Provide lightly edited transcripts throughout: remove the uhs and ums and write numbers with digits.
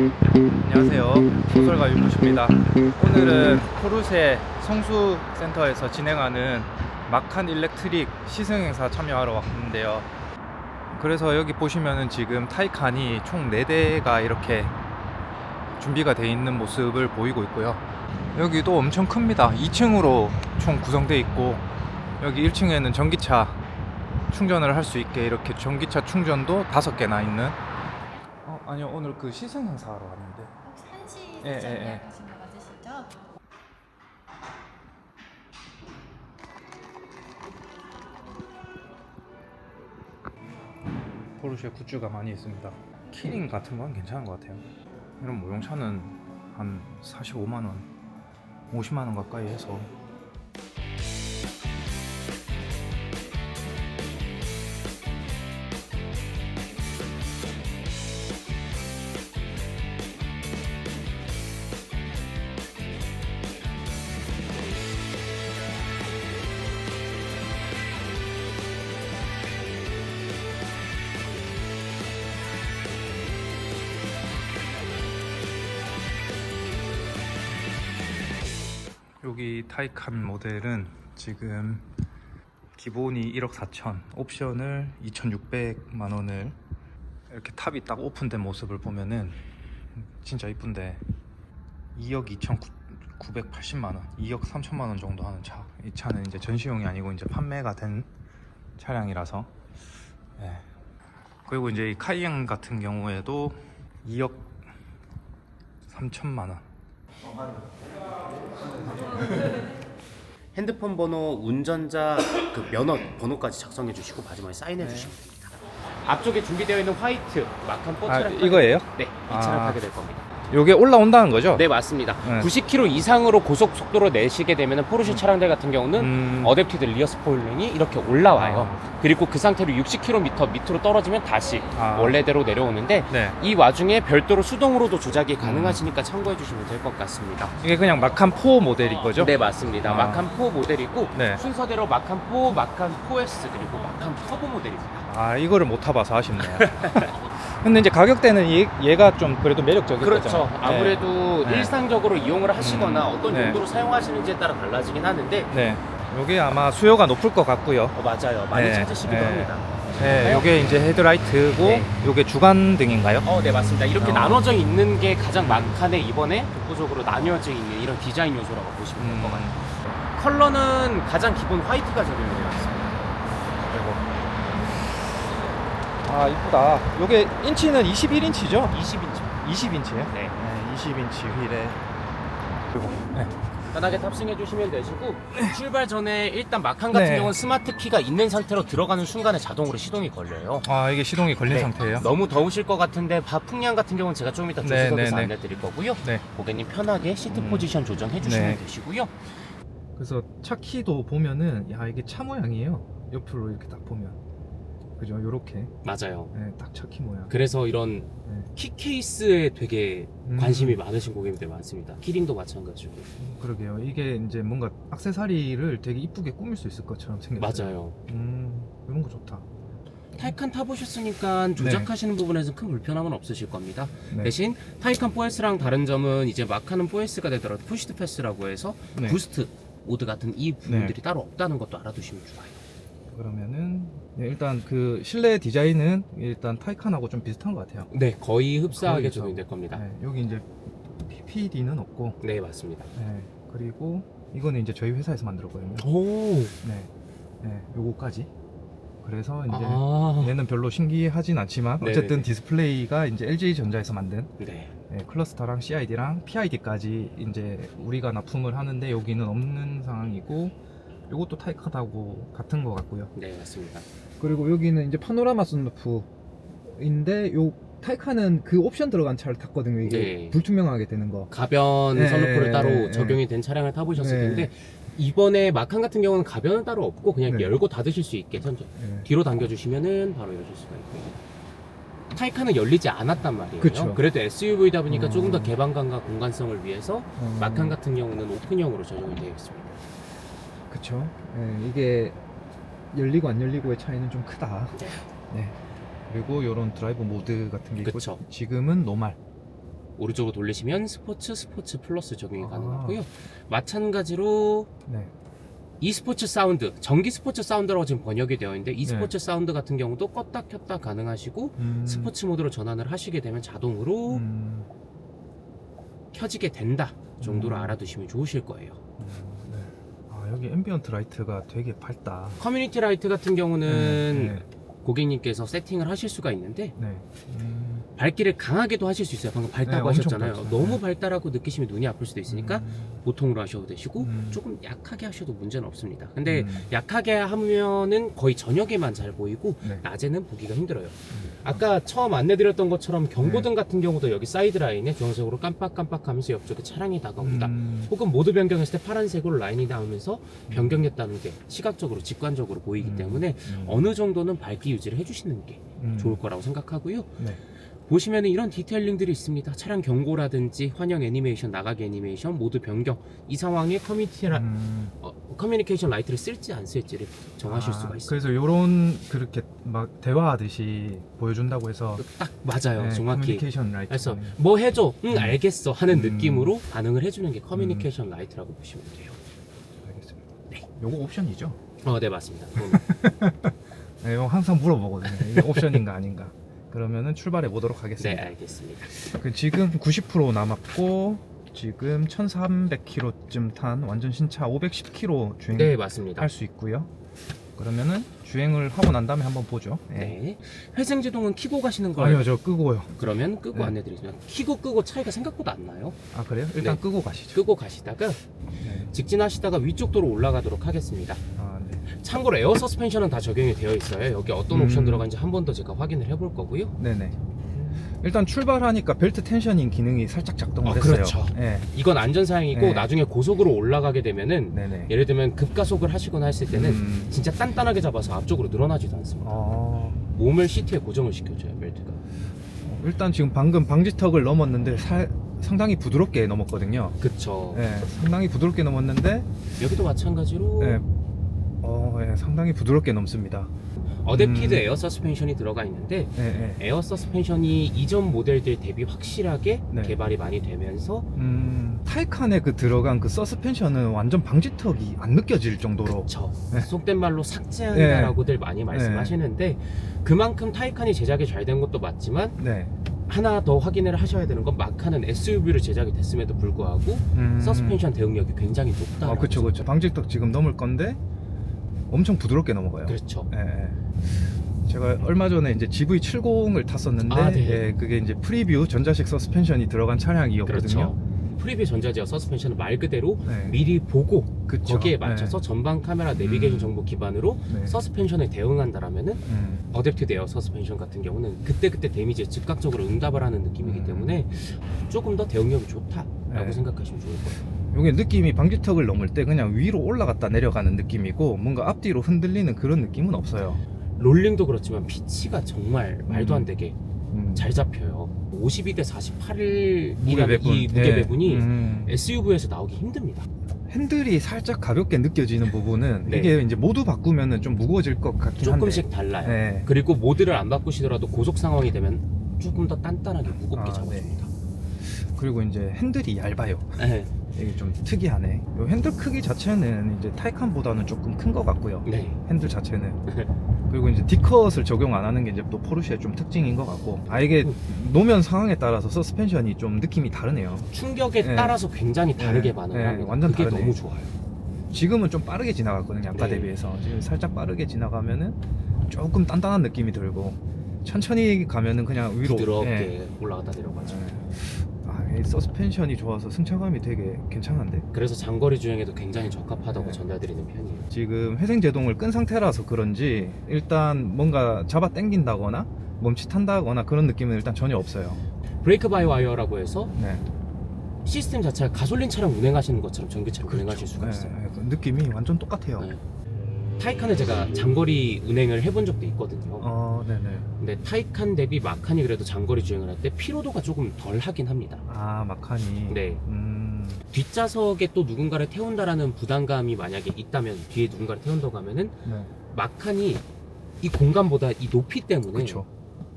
안녕하세요, 소설가 윤무십입니다. 오늘은 포르쉐 성수센터에서 진행하는 마칸 일렉트릭 시승행사 참여하러 왔는데요. 그래서 여기 보시면은 지금 타이칸이 총 4대가 이렇게 준비가 되어 있는 모습을 보이고 있고요. 여기도 엄청 큽니다. 2층으로 총 구성되어 있고, 여기 1층에는 전기차 충전을 할 수 있게 이렇게 전기차 충전도 5개나 있는. 아니요, 오늘 그 시승 행사하러 왔는데. 혹시 한시 예, 직장 예, 예. 예약하신 거 맞으시죠? 포르쉐 굿즈가 많이 있습니다. 키링 같은 건 괜찮은 것 같아요. 이런 모형차는 한 45만원, 50만원 가까이 해서. 여기 타이칸 모델은 지금 기본이 1억 4천, 옵션을 2,600만원을 이렇게 탑이 딱 오픈된 모습을 보면은 진짜 이쁜데 2억 2,980만원, 2억 3천만원 정도 하는 차. 이 차는 이제 전시용이 아니고 이제 판매가 된 차량이라서. 예. 그리고 이제 이 카이엔 같은 경우에도 2억 3천만원. 핸드폰 번호, 운전자 그 면허 번호까지 작성해 주시고 마지막에 사인해 주시면 됩니다. 앞쪽에 준비되어 있는 화이트 마칸 4 차량 이거예요? 네, 이 차량 타게 될 겁니다. 요게 올라온다는 거죠? 네, 맞습니다. 네. 90km 이상으로 고속 속도로 내시게 되면 포르쉐 차량들 같은 경우는 어댑티드 리어 스포일링이 이렇게 올라와요. 그리고 그 상태로 60km 밑으로 떨어지면 다시 원래대로 내려오는데 네. 이 와중에 별도로 수동으로도 조작이 가능하시니까 참고해 주시면 될 것 같습니다. 이게 그냥 마칸 4 모델인 거죠? 네, 맞습니다. 마칸 4 모델이고 네. 순서대로 마칸 4, 마칸 4S 그리고 마칸 터보 모델입니다. 이거를 못 타봐서 아쉽네요. 근데 이제 가격대는 얘가 좀 그래도 매력적인 그렇죠. 거죠. 아무래도 네. 일상적으로 이용을 하시거나 어떤 네. 용도로 사용하시는지에 따라 달라지긴 하는데 네. 요게 아마 수요가 높을 것 같고요. 맞아요. 많이 네. 찾으시기도 네. 합니다. 네, 요게 이제 헤드라이트고, 네. 요게 주간등인가요? 네, 맞습니다. 이렇게 어. 나눠져 있는 게 가장 마칸에 이번에 독보적으로 나뉘어져 있는 이런 디자인 요소라고 보시면 될 것 같아요. 컬러는 가장 기본 화이트가 적용이 되어 있습니다. 이쁘다. 요게 인치는 21인치죠? 20인치. 20인치요? 네. 20인치 휠에. 그리고 네. 편하게 탑승해 주시면 되시고 출발 전에 일단 마칸 같은 네. 경우는 스마트 키가 있는 상태로 들어가는 순간에 자동으로 시동이 걸려요. 이게 시동이 걸린 네. 상태예요? 너무 더우실 것 같은데 풍량 같은 경우는 제가 좀 이따 네, 조수석에서 네, 네. 안내 드릴 거고요. 네. 고객님 편하게 시트 포지션 조정해 주시면 네. 되시고요. 그래서 차 키도 보면은 이게 차 모양이에요. 옆으로 이렇게 딱 보면, 그죠? 요렇게. 맞아요. 네, 딱 차 키 모양. 그래서 이런 네. 키 케이스에 되게 관심이 많으신 고객님들 많습니다. 키링도 마찬가지고. 그러게요. 이게 이제 뭔가 액세서리를 되게 이쁘게 꾸밀 수 있을 것처럼 생겼어요. 맞아요. 이런 거 좋다. 타이칸 타보셨으니까 조작하시는 부분에서 큰 불편함은 없으실 겁니다. 네. 대신 타이칸 4S랑 다른 점은 이제 마칸은 4S가 되더라도 푸시드 패스라고 해서 네. 부스트 모드 같은 이 부분들이 따로 없다는 것도 알아두시면 좋아요. 그러면은 일단 그 실내 디자인은 일단 타이칸하고 좀 비슷한 것 같아요. 네, 거의 흡사하게 거의 적용될 겁니다. 네, 여기 이제 PPD는 없고, 네, 맞습니다. 네, 그리고 이거는 이제 저희 회사에서 만들었거든요. 오, 네, 네, 요거까지. 그래서 이제 얘는 별로 신기하진 않지만 어쨌든 네네네. 디스플레이가 이제 LG 전자에서 만든 네, 클러스터랑 CID랑 PID까지 이제 우리가 납품을 하는데 여기는 없는 상황이고, 요것도 타이칸하고 같은 것 같고요. 네, 맞습니다. 그리고 여기는 이제 파노라마 선루프인데, 요 타이칸은 그 옵션 들어간 차를 탔거든요. 이게 네. 불투명하게 되는 거. 가변 네, 선루프를 따로 네, 적용이 된 차량을 타보셨을 네. 텐데 이번에 마칸 같은 경우는 가변은 따로 없고 그냥 네. 열고 닫으실 수 있게 네. 뒤로 당겨주시면은 바로 여실 수가 있고요. 타이칸은 열리지 않았단 말이에요. 그쵸. 그래도 SUV다 보니까 조금 더 개방감과 공간성을 위해서 마칸 음, 같은 경우는 오픈형으로 적용이 되어 있습니다. 그쵸. 이게 열리고 안 열리고의 차이는 좀 크다. 네. 네. 그리고 요런 드라이브 모드 같은 게 있고, 그쵸. 지금은 노말. 오른쪽으로 돌리시면 스포츠 플러스 적용이 가능하고요. 마찬가지로 네. e스포츠 사운드, 전기 스포츠 사운드라고 지금 번역이 되어 있는데 e스포츠 사운드 같은 경우도 껐다 켰다 가능하시고 스포츠 모드로 전환을 하시게 되면 자동으로 켜지게 된다 정도로 알아두시면 좋으실 거예요. 네. 아, 여기 앰비언트 라이트가 되게 밝다. 커뮤니티 라이트 같은 경우는 네. 고객님께서 세팅을 하실 수가 있는데 네. 밝기를 강하게도 하실 수 있어요. 방금 밝다고 네, 엄청 하셨잖아요. 밝죠. 너무 네. 밝다라고 느끼시면 눈이 아플 수도 있으니까 보통으로 하셔도 되시고 조금 약하게 하셔도 문제는 없습니다. 근데 약하게 하면은 거의 저녁에만 잘 보이고 네. 낮에는 보기가 힘들어요. 아까 처음 안내드렸던 것처럼 경고등 같은 경우도 여기 사이드 라인에 주황색으로 깜빡깜빡하면서 옆쪽에 차량이 다가온다. 혹은 모드 변경했을 때 파란색으로 라인이 나오면서 변경했다는 게 시각적으로 직관적으로 보이기 때문에 어느 정도는 밝기 유지를 해주시는 게 좋을 거라고 생각하고요. 네. 보시면 이런 디테일링들이 있습니다. 차량 경고라든지 환영 애니메이션, 나가기 애니메이션, 모드 변경, 이 상황에 커뮤니케이션 라이트를 쓸지 안 쓸지를 정하실 수가 있어요. 그래서 요런 그렇게 막 대화하듯이 보여준다고 해서 딱 맞아요. 네, 정확히. 커뮤니케이션 라이트. 그래서 뭐 해줘? 응 알겠어 하는 느낌으로 반응을 해주는 게 커뮤니케이션 라이트라고 보시면 돼요. 알겠습니다. 네. 요거 옵션이죠? 네 맞습니다. 네, 이거 항상 물어보거든요. 이게 옵션인가 아닌가. 그러면은 출발해 보도록 네 하겠습니다. 알겠습니다. 지금 90% 남았고 지금 1,300km쯤 탄 완전 신차 510km 주행 네 맞습니다. 할 수 있고요. 그러면은 주행을 하고 난 다음에 한번 보죠. 네. 회생제동은 켜고 가시는 걸 아니요, 저 끄고요. 그러면 끄고 네. 안내드리겠습니다. 켜고 끄고 차이가 생각보다 안 나요. 아, 그래요? 일단 네. 끄고 가시죠. 끄고 가시다가 네. 직진하시다가 위쪽 도로 올라가도록 하겠습니다. 아, 네. 참고로 에어 서스펜션은 다 적용이 되어 있어요. 여기 어떤 옵션 들어간지 한 번 더 제가 확인을 해볼 거고요. 네네. 일단 출발하니까 벨트 텐셔닝 기능이 살짝 작동을 했어요. 그렇죠. 네. 이건 안전사양이고 네. 나중에 고속으로 올라가게 되면은 네네. 예를 들면 급가속을 하시거나 했을 때는 진짜 단단하게 잡아서 앞쪽으로 늘어나지도 않습니다. 몸을 시트에 고정을 시켜줘요, 벨트가. 일단 지금 방금 방지턱을 넘었는데 상당히 부드럽게 넘었거든요. 그쵸. 네, 상당히 부드럽게 넘었는데 여기도 마찬가지로 네, 네, 상당히 부드럽게 넘습니다. 어댑티드 에어 서스펜션이 들어가 있는데 네, 네. 에어 서스펜션이 이전 모델들 대비 확실하게 네. 개발이 많이 되면서 타이칸에 그 들어간 그 서스펜션은 완전 방지턱이 안 느껴질 정도로. 그쵸. 네. 속된 말로 삭제한다라고들 많이 말씀하시는데 그만큼 타이칸이 제작이 잘 된 것도 맞지만 네. 하나 더 확인을 하셔야 되는 건 마카는 SUV로 제작이 됐음에도 불구하고 서스펜션 대응력이 굉장히 높다. 그쵸, 그쵸. 방지턱 지금 넘을 건데 엄청 부드럽게 넘어가요. 그렇죠. 예, 예. 제가 얼마 전에 이제 GV70을 탔었는데 아, 네. 예, 그게 이제 프리뷰 전자식 서스펜션이 들어간 차량이었거든요. 그렇죠. 프리뷰 전자제어 서스펜션은 말 그대로 네. 미리 보고 그쵸. 거기에 맞춰서 네. 전방 카메라 내비게이션 정보 기반으로 네. 서스펜션에 대응한다라면은 어댑티드 에어 서스펜션 같은 경우는 그때그때 데미지에 즉각적으로 응답을 하는 느낌이기 때문에 조금 더 대응력이 좋다라고 네. 생각하시면 좋을 거예요. 요게 느낌이 방지턱을 넘을 때 그냥 위로 올라갔다 내려가는 느낌이고 뭔가 앞뒤로 흔들리는 그런 느낌은 없어요. 롤링도 그렇지만 피치가 정말 말도 안 되게 음. 잘 잡혀요. 52대 48이라는 무게 배분. 이 무게 네. 배분이 SUV에서 나오기 힘듭니다. 핸들이 살짝 가볍게 느껴지는 부분은 네. 이게 이제 모두 바꾸면은 좀 무거워질 것 같긴 조금씩 한데. 달라요. 네. 그리고 모드를 안 바꾸시더라도 고속 상황이 되면 조금 더 단단하게 무겁게 아, 잡아줍니다. 그리고 이제 핸들이 얇아요. 네. 이게 좀 특이하네. 요 핸들 크기 자체는 이제 타이칸보다는 조금 큰 것 같고요. 네. 핸들 자체는. 그리고 이제 D컷을 적용 안 하는 게 이제 또 포르쉐의 좀 특징인 것 같고. 아, 이게 노면 상황에 따라서 서스펜션이 좀 느낌이 다르네요. 충격에 네. 따라서 굉장히 다르게 네. 반응을 네, 합니다. 완전 그게 다르네. 너무 좋아요. 지금은 좀 빠르게 지나갔거든요. 아까 네. 대비해서. 지금 살짝 빠르게 지나가면은 조금 단단한 느낌이 들고, 천천히 가면은 그냥 위로. 부드럽게 예. 올라갔다 내려가죠. 이 서스펜션이 좋아서 승차감이 되게 괜찮은데. 그래서 장거리 주행에도 굉장히 적합하다고 네. 전달드리는 편이에요. 지금 회생제동을 끈 상태라서 그런지 일단 뭔가 잡아 당긴다거나 멈칫한다거나 그런 느낌은 일단 전혀 없어요. 브레이크 바이 와이어라고 해서 네. 시스템 자체가 가솔린 차량 운행하시는 것처럼 전기차를 운행하실 수가 네, 있어요. 그 느낌이 완전 똑같아요. 네. 타이칸을 제가 장거리 운행을 해본 적도 있거든요. 네네. 근데 타이칸 대비 마칸이 그래도 장거리 주행을 할 때 피로도가 조금 덜 하긴 합니다. 아, 마칸이. 네. 뒷좌석에 또 누군가를 태운다라는 부담감이 만약에 있다면, 뒤에 누군가를 태운다고 하면은 네. 마칸이 이 공간보다 이 높이 때문에 그쵸.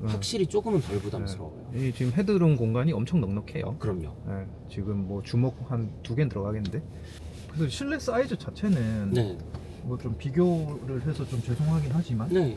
확실히 조금은 덜 부담스러워요. 이 지금 헤드룸 공간이 엄청 넉넉해요. 그럼요. 네, 지금 뭐 주먹 한 2개는 들어가겠는데. 그래서 실내 사이즈 자체는 네. 뭐 좀 비교를 해서 좀 죄송하긴 하지만 네.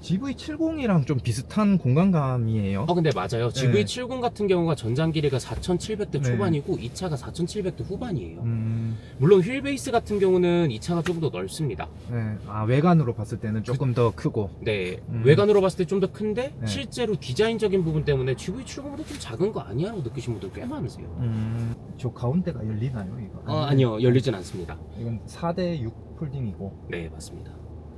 GV70이랑 좀 비슷한 공간감이에요. 근데 맞아요. GV70 같은 경우가 전장 길이가 4,700대 네. 초반이고 이 차가 4,700대 후반이에요. 음, 물론 휠 베이스 같은 경우는 이 차가 조금 더 넓습니다. 네. 아, 외관으로 봤을 때는 조금 더 크고. 네, 음. 외관으로 봤을 때 좀 더 큰데 네. 실제로 디자인적인 부분 때문에 GV70보다 좀 작은 거 아니야? 라고 느끼신 분들 꽤 많으세요. 저 가운데가 열리나요, 이거? 아니요, 열리진 않습니다. 이건 4대6 폴딩이고 네, 맞습니다.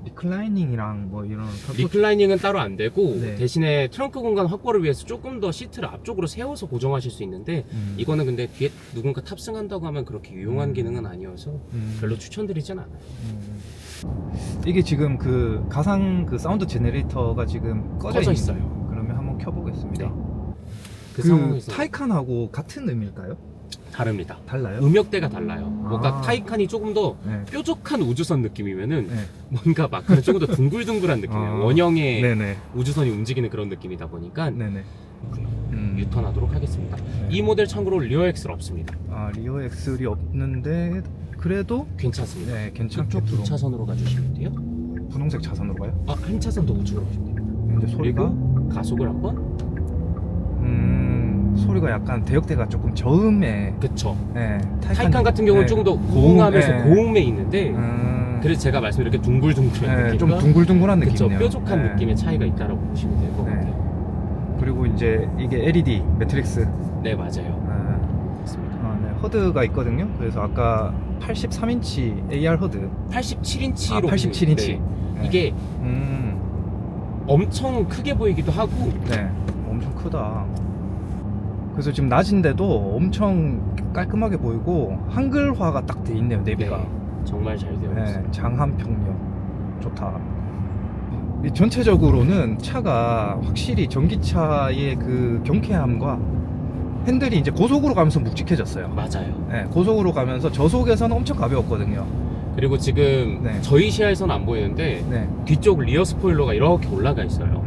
리클라이닝이랑 뭐 이런 리클라이닝은 따로 안 되고 네. 대신에 트렁크 공간 확보를 위해서 조금 더 시트를 앞쪽으로 세워서 고정하실 수 있는데 이거는 근데 뒤에 누군가 탑승한다고 하면 그렇게 유용한 기능은 아니어서 별로 추천드리진 않아요. 이게 지금 그 가상 그 사운드 제너레이터가 지금 꺼져 있어요. 그러면 한번 켜보겠습니다. 네. 그 상황에서 타이칸하고 같은 의미일까요? 다릅니다. 달라요? 음역대가 달라요. 뭔가 아. 타이칸이 조금 더 네. 뾰족한 우주선 느낌이면은 네. 뭔가 마크는 조금 더 둥글둥글한 느낌이에요. 아. 원형의 네네. 우주선이 움직이는 그런 느낌이다 보니까 네네. 유턴하도록 하겠습니다. 네. 이 모델 참고로 리어 엑셀 없습니다. 아, 리어 엑셀이 없는데 그래도 괜찮습니다. 네, 괜찮게 이쪽 두 차선으로 가주시면 돼요. 분홍색 차선으로 가요? 한 차선 더 우측으로 가시면 돼요. 이제 소리가 그리고 가속을 한번. 소리가 약간 대역대가 조금 저음에 그쵸. 네, 타이칸 같은 경우는 네. 조금 더 고음하면서 네. 고음에 있는데 그래서 그래서 제가 말씀드린 이렇게 둥글둥글한 네, 좀 느낌과 둥글둥글한 그쵸, 느낌이네요. 뾰족한 네. 느낌의 차이가 있다고 보시면 될 것 네. 같아요. 그리고 이제 이게 LED 매트릭스. 네, 맞아요. 아, 맞습니다. 네, 허드가 있거든요. 그래서 아까 83인치 AR 허드. 87인치로 87인치. 이게 엄청 크게 보이기도 하고 네, 엄청 크다. 그래서 지금 낮인데도 엄청 깔끔하게 보이고 한글화가 딱 돼 있네요, 내비가. 네, 정말 잘 되어 네, 있어요. 장한 평력 좋다. 이 전체적으로는 차가 확실히 전기차의 그 경쾌함과 핸들이 이제 고속으로 가면서 묵직해졌어요. 맞아요. 네, 고속으로 가면서 저속에서는 엄청 가벼웠거든요. 그리고 지금 네. 저희 시야에서는 안 보이는데 네. 뒤쪽 리어 스포일러가 이렇게 올라가 있어요.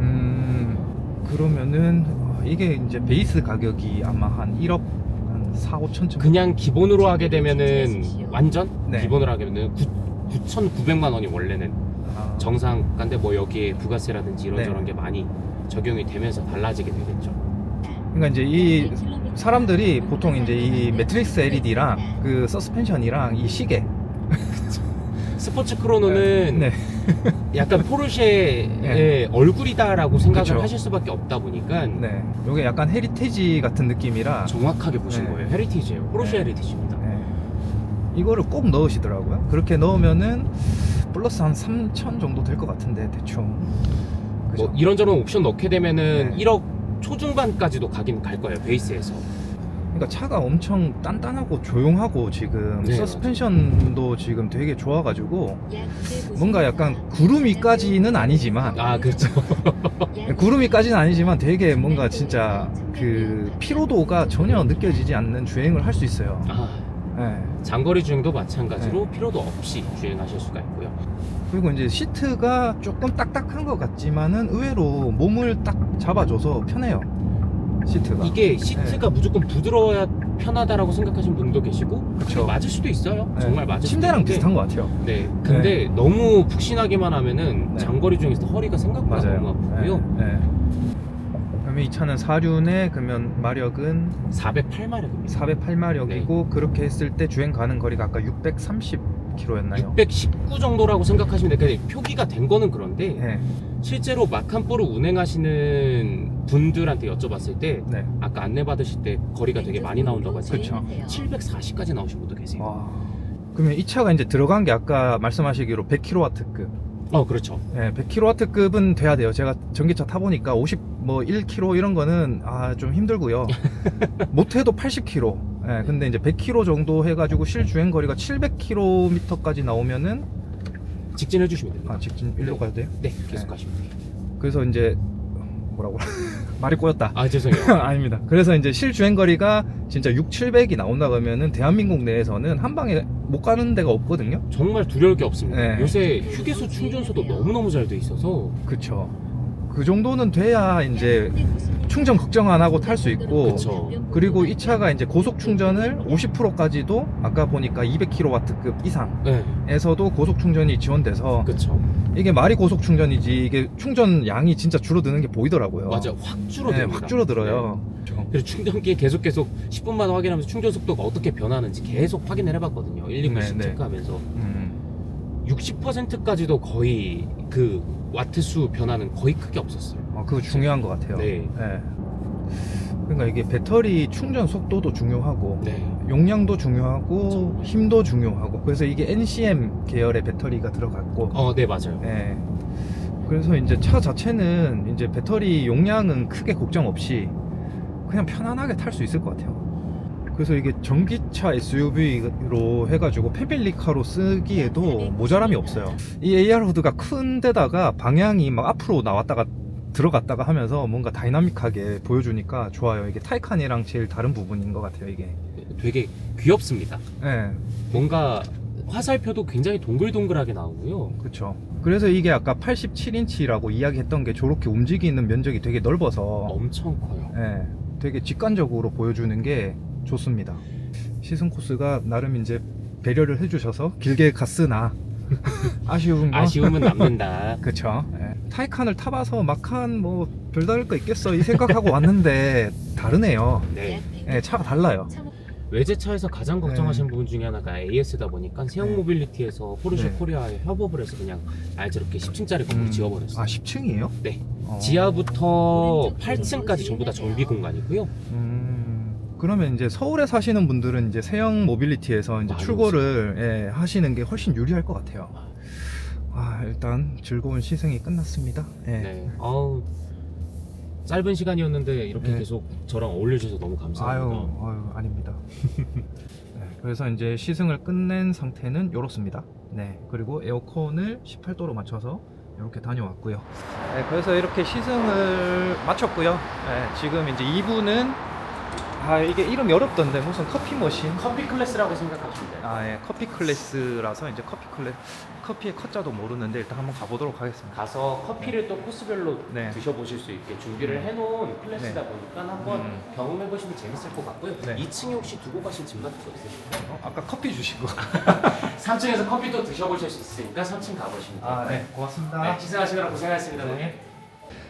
그러면은 이게 이제 베이스 가격이 아마 한 1억 한 4, 5천 정도. 그냥 기본으로 하게 되면은 완전 네. 기본으로 하게 되면 9,900만 원이 원래는 아, 정상가인데 뭐 여기에 부가세라든지 이런저런 네. 게 많이 적용이 되면서 달라지게 되겠죠. 그러니까 이제 이 사람들이 보통 이제 이 매트릭스 LED랑 그 서스펜션이랑 이 시계. 스포츠 크로노는 네. 약간 포르쉐의 네. 얼굴이다라고 생각을 그쵸. 하실 수밖에 없다 보니까 네. 요게 약간 헤리테지 같은 느낌이라. 정확하게 보신 네. 거예요. 헤리티지예요. 포르쉐 네. 헤리티지입니다. 네. 이거를 꼭 넣으시더라고요. 그렇게 넣으면은 플러스 한 3천 정도 될 것 같은데 대충. 그죠? 뭐 이런저런 옵션 넣게 되면은 네. 1억 초중반까지도 가긴 갈 거예요. 베이스에서. 그러니까 차가 엄청 단단하고 조용하고 지금 네, 서스펜션도 지금 되게 좋아가지고 뭔가 약간 구름 위까지는 아니지만 아, 그렇죠. 구름 위까지는 아니지만 되게 뭔가 진짜 그 피로도가 전혀 느껴지지 않는 주행을 할 수 있어요. 아, 네. 장거리 주행도 마찬가지로 피로도 없이 주행하실 수가 있고요. 그리고 이제 시트가 조금 딱딱한 것 같지만은 의외로 몸을 딱 잡아줘서 편해요. 시트가. 이게 시트가 무조건 부드러워야 편하다라고 생각하시는 분도 계시고 그쵸. 그게 맞을 수도 있어요. 네. 정말 맞을 수도 침대랑 있는데 비슷한 것 같아요. 네, 근데 너무 푹신하게만 하면은 네. 장거리 주행에서 허리가 생각보다 너무 아프고요. 네. 네. 그러면 이 차는 4륜에 그러면 마력은 408마력입니다. 408마력이고 그렇게 했을 때 주행 가는 거리가 아까 630km였나요? 619 정도라고 생각하시면 돼요. 표기가 된 거는 그런데 네. 실제로 마칸4를 운행하시는 분들한테 여쭤봤을 때 네. 아까 안내 받으실 때 거리가 되게 많이 나온다고 했어요. 그쵸. 740까지 나오신 분도 계세요. 와. 그러면 이 차가 이제 들어간 게 아까 말씀하시기로 100kW급. 그렇죠. 네, 100kW급은 돼야 돼요. 제가 전기차 타보니까 1km 이런 거는 좀 힘들고요. 못해도 80km. 네, 근데 이제 100km 정도 해가지고 실주행 거리가 700km까지 나오면은 직진해 주시면 됩니다. 직진 일로 가도 돼요? 네, 계속 네. 가시면 돼요. 그래서 이제 뭐라고 말이 꼬였다. 죄송해요. 아닙니다. 그래서 이제 실주행 거리가 진짜 6, 700이 나온다 그러면은 대한민국 내에서는 한 방에 못 가는 데가 없거든요. 정말 두려울 게 없습니다. 네. 요새 휴게소 충전소도 너무너무 잘 돼 있어서 그쵸. 그 정도는 돼야 이제 충전 걱정 안 하고 탈 수 있고, 그쵸. 그리고 이 차가 이제 고속 충전을 50%까지도 아까 보니까 200kW급 이상에서도 네. 고속 충전이 지원돼서 그쵸. 이게 말이 고속 충전이지 이게 충전 양이 진짜 줄어드는 게 보이더라고요. 맞아요. 확 줄어듭니다. 네, 확 줄어들어요. 그렇죠. 그래서 충전기에 계속 시분마다 확인하면서 충전 속도가 어떻게 변하는지 계속 확인을 해봤거든요. 119씩 네. 체크하면서 60%까지도 거의 그 와트수 변화는 거의 크게 없었어요. 그거 중요한 것 같아요. 네. 그러니까 이게 배터리 충전 속도도 중요하고 네. 용량도 중요하고 힘도 중요하고, 그래서 이게 NCM 계열의 배터리가 들어갔고, 네 맞아요. 네. 그래서 이제 차 자체는 이제 배터리 용량은 크게 걱정 없이 그냥 편안하게 탈 수 있을 것 같아요. 그래서 이게 전기차 SUV로 해가지고 패밀리카로 쓰기에도 모자람이 없어요. 이 AR-HUD가 큰 데다가 방향이 막 앞으로 나왔다가 들어갔다가 하면서 뭔가 다이나믹하게 보여주니까 좋아요. 이게 타이칸이랑 제일 다른 부분인 것 같아요, 이게. 되게 귀엽습니다. 네, 뭔가 화살표도 굉장히 동글동글하게 나오고요. 그렇죠. 그래서 이게 아까 87인치라고 이야기했던 게 저렇게 움직이는 면적이 되게 넓어서 엄청 커요. 네, 되게 직관적으로 보여주는 게 좋습니다. 시승 코스가 나름 이제 배려를 해주셔서 길게 갔으나 아쉬움은 남는다. 그쵸. 예. 타이칸을 타봐서 마칸 뭐 별다를 거 있겠어 이 생각하고 왔는데 다르네요. 네. 예, 차가 달라요. 외제차에서 가장 걱정하시는 네. 부분 중에 하나가 AS다 보니까 세형 네. 모빌리티에서 포르쉐 네. 코리아에 협업을 해서 그냥 알차롭게 10층짜리 건물 지어버렸어요. 아, 10층이에요? 네. 지하부터 8층까지 전부 다 정비 공간이고요. 그러면 이제 서울에 사시는 분들은 이제 세형 모빌리티에서 이제 많이 출고를 예, 하시는 게 훨씬 유리할 것 같아요. 일단 즐거운 시승이 끝났습니다. 예. 네. 짧은 시간이었는데 이렇게 네. 계속 저랑 어울려주셔서 너무 감사합니다. 아유, 아닙니다. 네, 그래서 이제 시승을 끝낸 상태는 이렇습니다. 네, 그리고 에어컨을 18도로 맞춰서 이렇게 다녀왔고요. 네, 그래서 이렇게 시승을 마쳤고요. 네, 지금 이제 2부는 이게 이름이 어렵던데 무슨 커피 머신? 커피 클래스라고 생각하시면 돼요. 예, 커피 클래스라서 이제 커피의 컷자도 모르는데 일단 한번 가보도록 하겠습니다. 가서 커피를 또 코스별로 네. 드셔보실 수 있게 준비를 해놓은 클래스다 네. 보니까 한번 경험해보시면 재밌을 것 같고요. 네. 2층에 혹시 두고 가신 짐 같은 거 있으실까요? 아까 커피 주신 거. 3층에서 커피도 드셔보실 수 있으니까 3층 가보시면 돼요. 네, 고맙습니다. 네, 시승하시느라 고생하셨습니다. 네.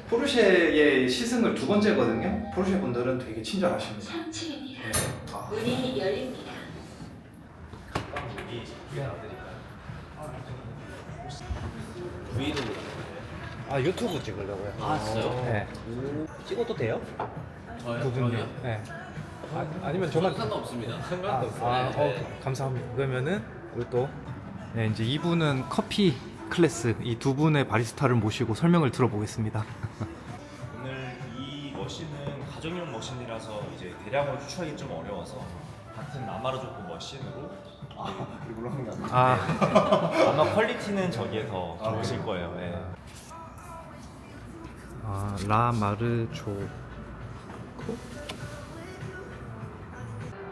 포르쉐의 시승을 2번째거든요. 포르쉐 분들은 되게 친절하십니다. 3층입니다. 문이 열립니다. 유튜브 찍으려고요. 진짜요? 네. 찍어도 돼요? 부분요. 네. 아니면 저만 상관없습니다. 감사합니다. 그러면은 우리 또 네, 이제 2분은 커피 클래스 이 두 분의 바리스타를 모시고 설명을 들어보겠습니다. 오늘 이 머신은 가정용 머신이라서 이제 대량으로 추출하기 좀 어려워서 같은 아마르조코 머신으로 이걸로 하는 거 같아요. 아마 퀄리티는 저기에 더 좋으실 거예요. 예. 라마르조코.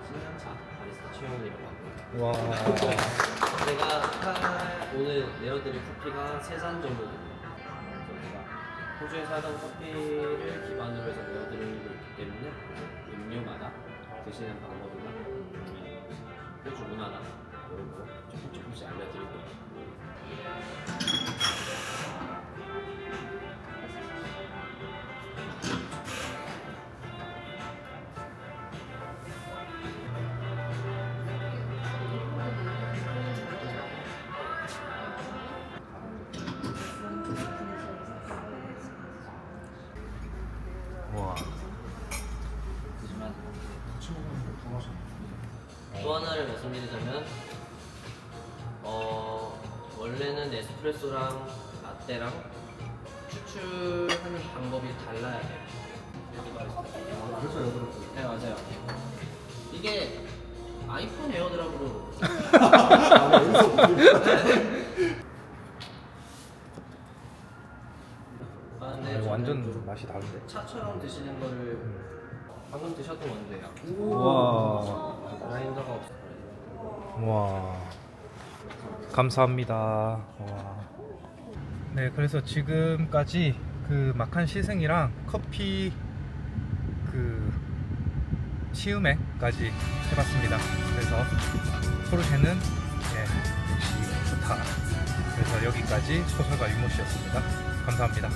신년차 바리스타 최영훈이라고 합니다. 와. 제가 오늘 내어드릴 커피가 3잔 정도 됩니다. 제가 호주에서 하던 커피를 기반으로 해서 내어드리고 있기 때문에 음료마다 드시는 방법이나 호주 문화나 이런 거 조금씩 알려드릴 거예요. 와. 하지만 또 하나를 말씀드리자면 원래는 에스프레소랑 라떼랑 추출하는 방법이 달라야 돼요. 네 맞아요. 이게 아이폰 에어드랍으로 근데 완전 저는 맛이 다른데. 차처럼 드시는 거를 방금 드셨던 건데요. 와. 그라인더가 없어요. 와. 감사합니다. 와. 네, 그래서 지금까지 그 마칸 시승이랑 커피 그 시음회까지 해봤습니다. 그래서 포르쉐는 역시 좋다. 그래서 여기까지 소설가 유모 씨였습니다. 감사합니다.